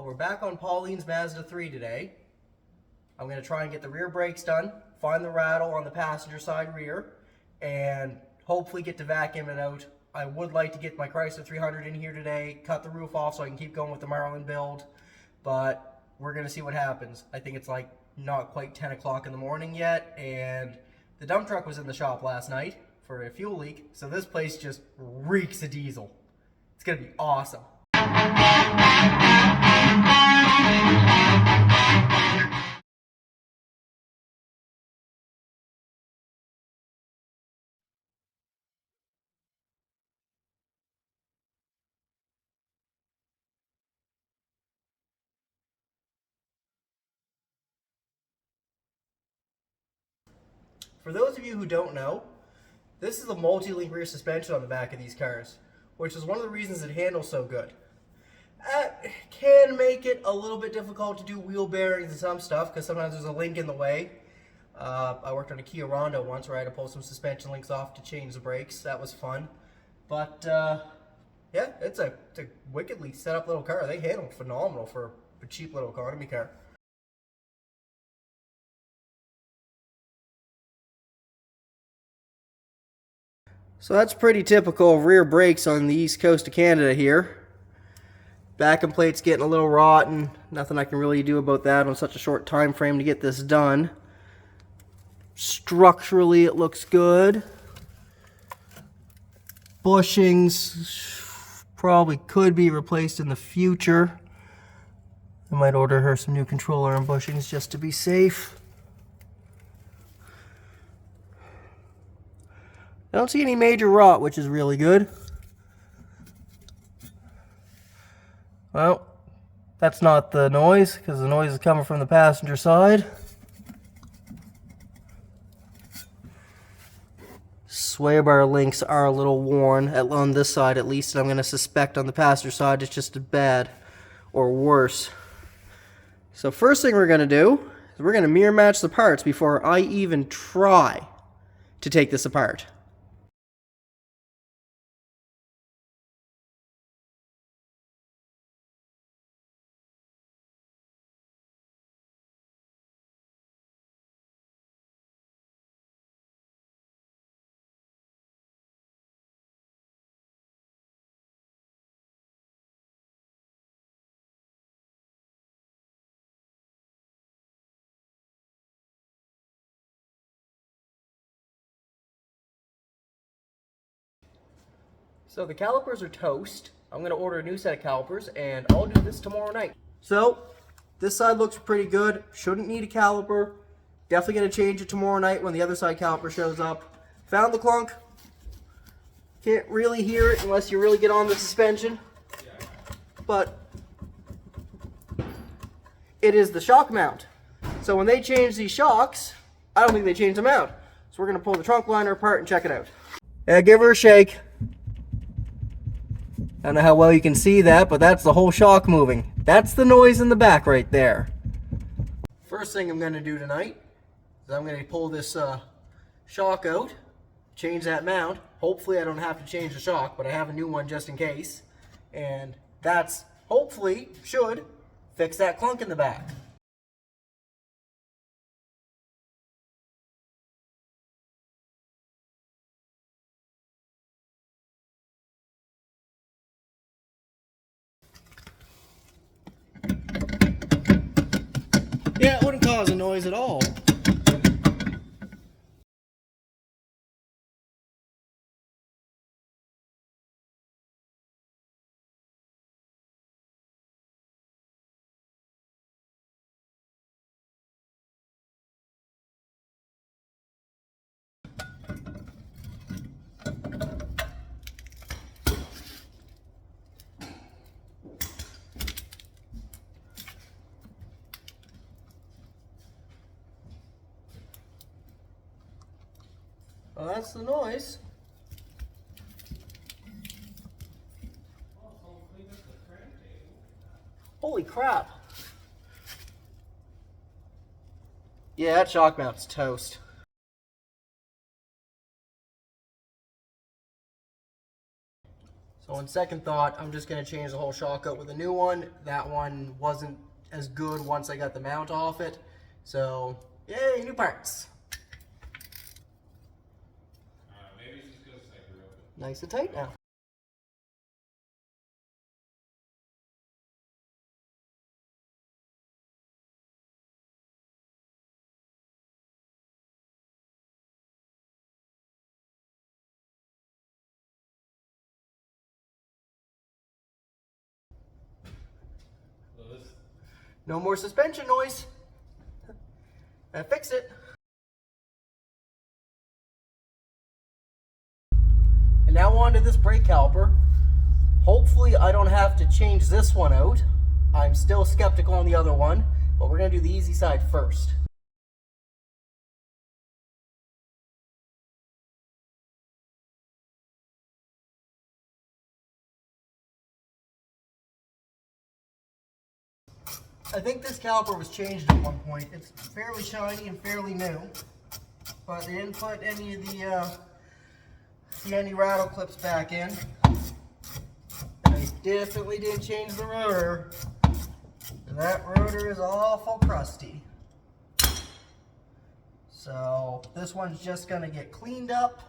we're back on Pauline's Mazda 3 today. I'm going to try and get the rear brakes done, find the rattle on the passenger side rear, and hopefully get to vacuum it out. I would like to get my Chrysler 300 in here today, cut the roof off so I can keep going with the Marlin build, but we're going to see what happens. I think it's like not quite 10 o'clock in the morning yet, and the dump truck was in the shop last night for a fuel leak, so this place just reeks of diesel. It's going to be awesome. For those of you who don't know, this is a multi-link rear suspension on the back of these cars, which is one of the reasons it handles so good. It can make it a little bit difficult to do wheel bearings and some stuff because sometimes there's a link in the way. I worked on a Kia Rondo once where I had to pull some suspension links off to change the brakes. That was fun. But yeah, it's a wickedly set up little car. They handle phenomenal for a cheap little economy car. So that's pretty typical of rear brakes on the east coast of Canada here. Backing plate's getting a little rotten. Nothing I can really do about that on such a short time frame to get this done. Structurally it looks good. Bushings probably could be replaced in the future. I might order her some new controller and bushings just to be safe. I don't see any major rot, which is really good. Well, that's not the noise, because the noise is coming from the passenger side. Sway bar links are a little worn, on this side at least, and I'm going to suspect on the passenger side it's just as bad or worse. So first thing we're going to do is we're going to mirror match the parts before I even try to take this apart. So the calipers are toast. I'm going to order a new set of calipers and I'll do this tomorrow night. So this side looks pretty good. Shouldn't need a caliper. Definitely going to change it tomorrow night when the other side caliper shows up. Found the clunk. Can't really hear it unless you really get on the suspension. But it is the shock mount. So when they change these shocks, I don't think they change the mount. So we're going to pull the trunk liner apart and check it out. Yeah, give her a shake. I don't know how well you can see that, but that's the whole shock moving. That's the noise in the back right there. First thing I'm going to do tonight is I'm going to pull this shock out, change that mount. Hopefully I don't have to change the shock, but I have a new one just in case. And that's, hopefully, should fix that clunk in the back. Yeah, it wouldn't cause a noise at all. Well, that's the noise. Holy crap. Yeah, that shock mount's toast. So on second thought, I'm just going to change the whole shock out with a new one. That one wasn't as good once I got the mount off it. So, yay, new parts. Maybe it's just because it's like real. Nice and tight now. No more suspension noise. I fixed it. And now on to this brake caliper. Hopefully I don't have to change this one out. I'm still skeptical on the other one, but we're gonna do the easy side first. I think this caliper was changed at one point. It's fairly shiny and fairly new, but they didn't put any of the anti-rattle clips back in. And they definitely didn't change the rotor. And that rotor is awful crusty. So this one's just gonna get cleaned up,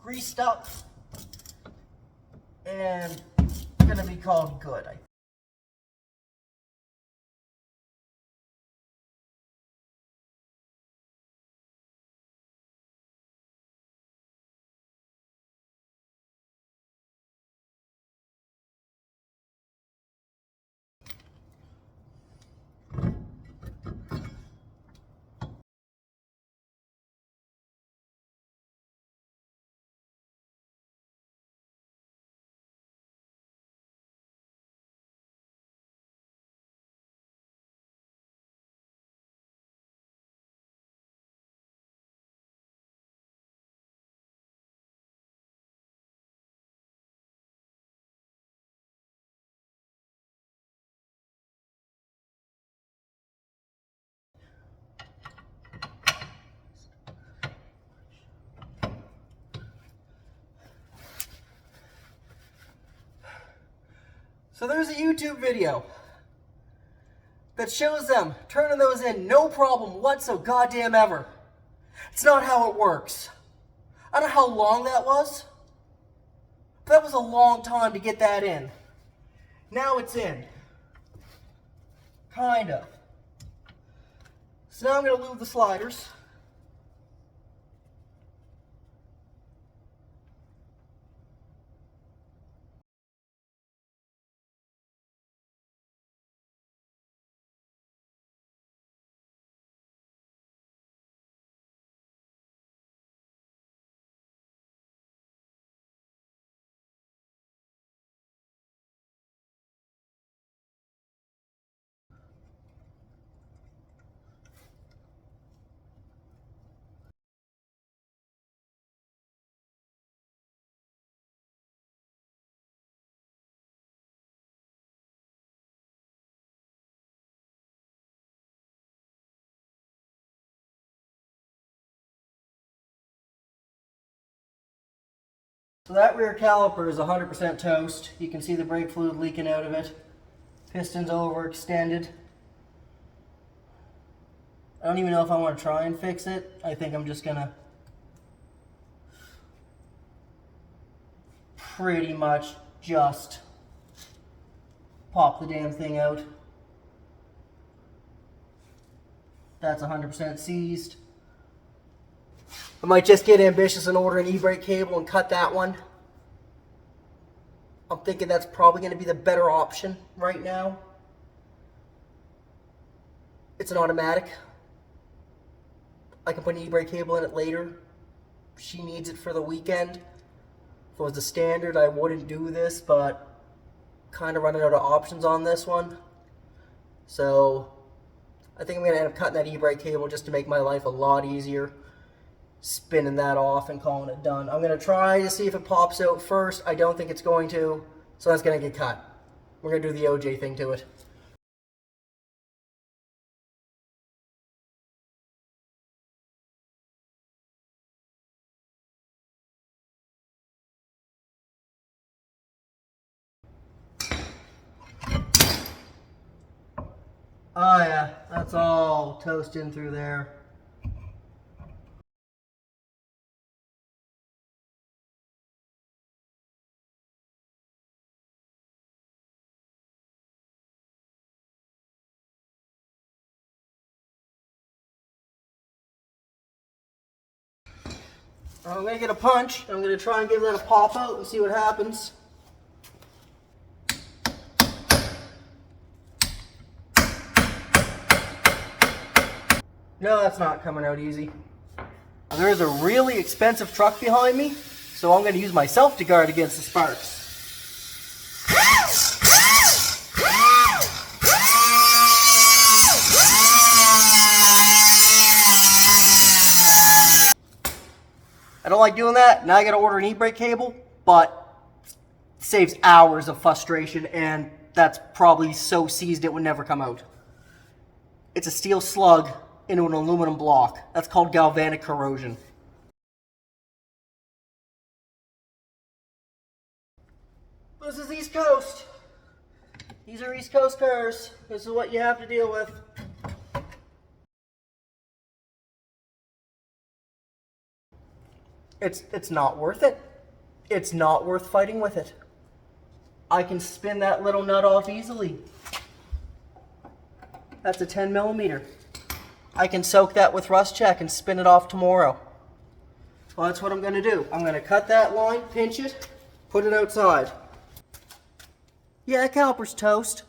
greased up, and gonna be called good, I think. So there's a YouTube video that shows them turning those in no problem whatsoever. It's not how it works. I don't know how long that was, but that was a long time to get that in. Now it's in. Kind of. So now I'm going to lube the sliders. So that rear caliper is 100% toast. You can see the brake fluid leaking out of it. Piston's overextended. I don't even know if I want to try and fix it. I think I'm just gonna pretty much just pop the damn thing out. That's 100% seized. I might just get ambitious and order an e-brake cable and cut that one. I'm thinking that's probably going to be the better option right now. It's an automatic. I can put an e-brake cable in it later. She needs it for the weekend. If it was the standard, I wouldn't do this, but kind of running out of options on this one. So I think I'm going to end up cutting that e-brake cable just to make my life a lot easier. Spinning that off and calling it done. I'm going to try to see if it pops out first. I don't think it's going to, so that's going to get cut. We're going to do the OJ thing to it. Oh yeah, that's all toast in through there. I'm gonna get a punch. I'm gonna try and give that a pop out and see what happens. No, that's not coming out easy. There is a really expensive truck behind me, so I'm gonna use myself to guard against the sparks. I don't like doing that. Now I gotta order an e-brake cable, but it saves hours of frustration, and that's probably so seized it would never come out. It's a steel slug into an aluminum block. That's called galvanic corrosion. This is East Coast. These are East Coast cars. This is what you have to deal with. It's not worth it. It's not worth fighting with it. I can spin that little nut off easily. That's a 10 millimeter. I can soak that with rust check and spin it off tomorrow. Well, that's what I'm gonna do. I'm gonna cut that line, pinch it, put it outside. Yeah, that caliper's toast.